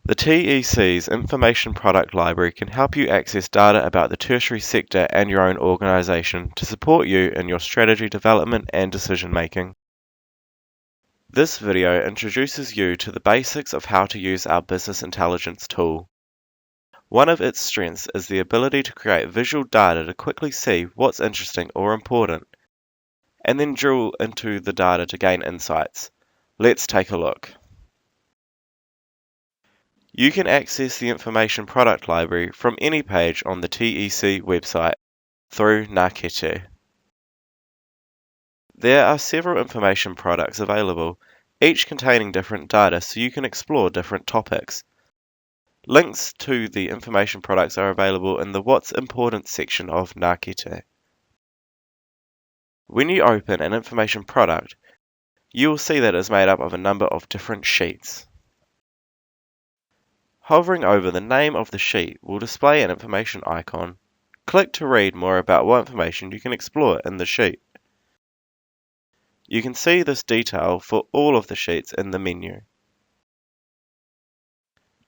The TEC's Information Product Library can help you access data about the tertiary sector and your own organisation to support you in your strategy development and decision making. This video introduces you to the basics of how to use our business intelligence tool. One of its strengths is the ability to create visual data to quickly see what's interesting or important, and then drill into the data to gain insights. Let's take a look. You can access the Information Product Library from any page on the TEC website through Ngākete. There are several information products available, each containing different data so you can explore different topics. Links to the information products are available in the What's Important section of Ngākete. When you open an information product, you will see that it is made up of a number of different sheets. Hovering over the name of the sheet will display an information icon. Click to read more about what information you can explore in the sheet. You can see this detail for all of the sheets in the menu.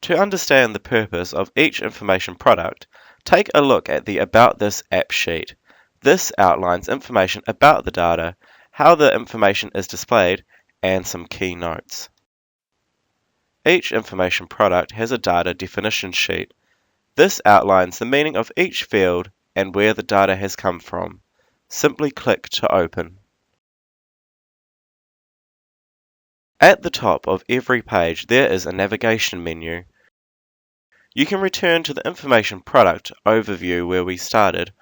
To understand the purpose of each information product, take a look at the About This app sheet. This outlines information about the data, how the information is displayed, and some key notes. Each information product has a data definition sheet. This outlines the meaning of each field and where the data has come from. Simply click to open. At the top of every page there is a navigation menu. You can return to the information product overview where we started,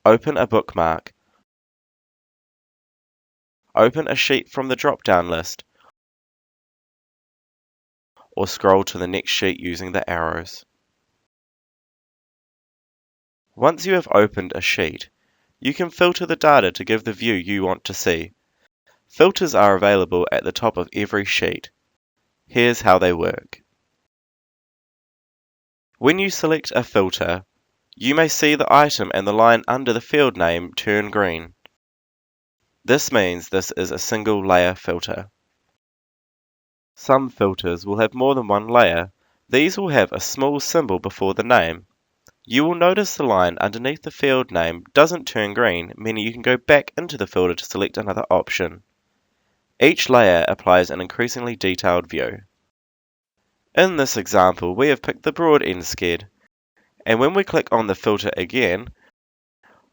open a bookmark, open a sheet from the drop-down list, or scroll to the next sheet using the arrows. Once you have opened a sheet, you can filter the data to give the view you want to see. Filters are available at the top of every sheet. Here's how they work. When you select a filter, you may see the item and the line under the field name turn green. This means this is a single layer filter. Some filters will have more than one layer. These will have a small symbol before the name. You will notice the line underneath the field name doesn't turn green, meaning you can go back into the filter to select another option. Each layer applies an increasingly detailed view. In this example, we have picked the broad end sked, and when we click on the filter again,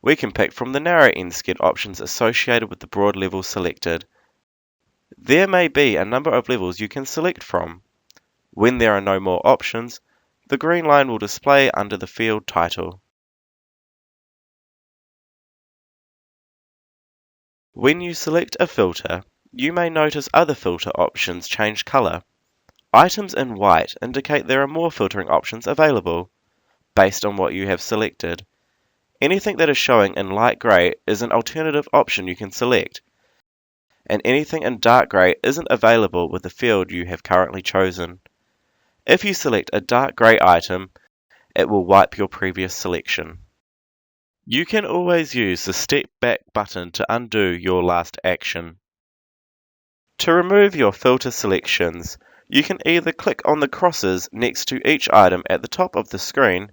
we can pick from the narrow end sked options associated with the broad level selected. There may be a number of levels you can select from. When there are no more options, the green line will display under the field title. When you select a filter, you may notice other filter options change color. Items in white indicate there are more filtering options available, based on what you have selected. Anything that is showing in light grey is an alternative option you can select, and anything in dark grey isn't available with the field you have currently chosen. If you select a dark grey item, it will wipe your previous selection. You can always use the Step Back button to undo your last action. To remove your filter selections, you can either click on the crosses next to each item at the top of the screen,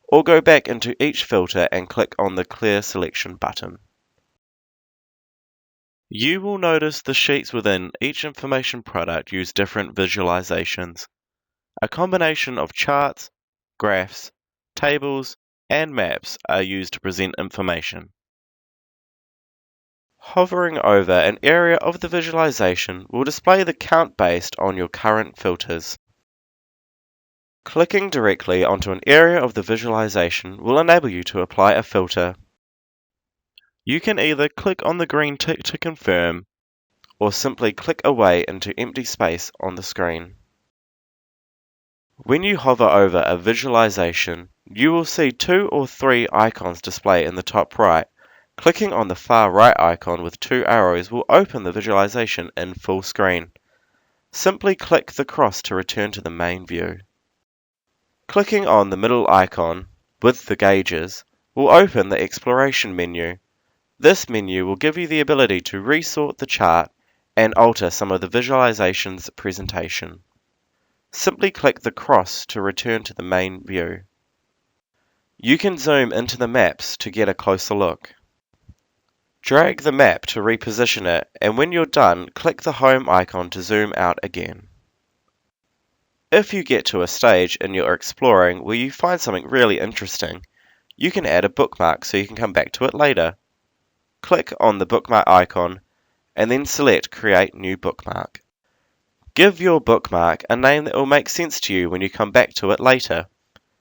or go back into each filter and click on the Clear Selection button. You will notice the sheets within each information product use different visualizations. A combination of charts, graphs, tables, and maps are used to present information. Hovering over an area of the visualization will display the count based on your current filters. Clicking directly onto an area of the visualization will enable you to apply a filter. You can either click on the green tick to confirm, or simply click away into empty space on the screen. When you hover over a visualization, you will see 2 or 3 icons display in the top right. Clicking on the far right icon with 2 arrows will open the visualization in full screen. Simply click the cross to return to the main view. Clicking on the middle icon, with the gauges, will open the Exploration menu. This menu will give you the ability to resort the chart and alter some of the visualization's presentation. Simply click the cross to return to the main view. You can zoom into the maps to get a closer look. Drag the map to reposition it, and when you're done, click the home icon to zoom out again. If you get to a stage in your exploring where you find something really interesting, you can add a bookmark so you can come back to it later. Click on the bookmark icon and then select Create New Bookmark. Give your bookmark a name that will make sense to you when you come back to it later.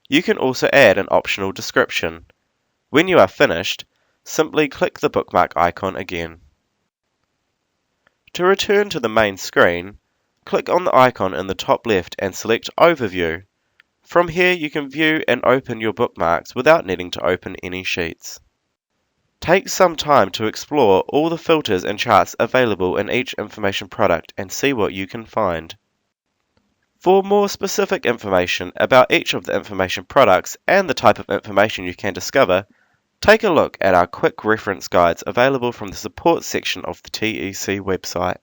You can also add an optional description. When you are finished, simply click the bookmark icon again. To return to the main screen, click on the icon in the top left and select Overview. From here you can view and open your bookmarks without needing to open any sheets. Take some time to explore all the filters and charts available in each information product and see what you can find. For more specific information about each of the information products and the type of information you can discover, take a look at our quick reference guides available from the support section of the TEC website.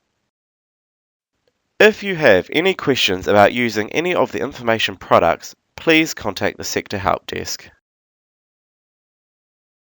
If you have any questions about using any of the information products, please contact the Sector Help Desk.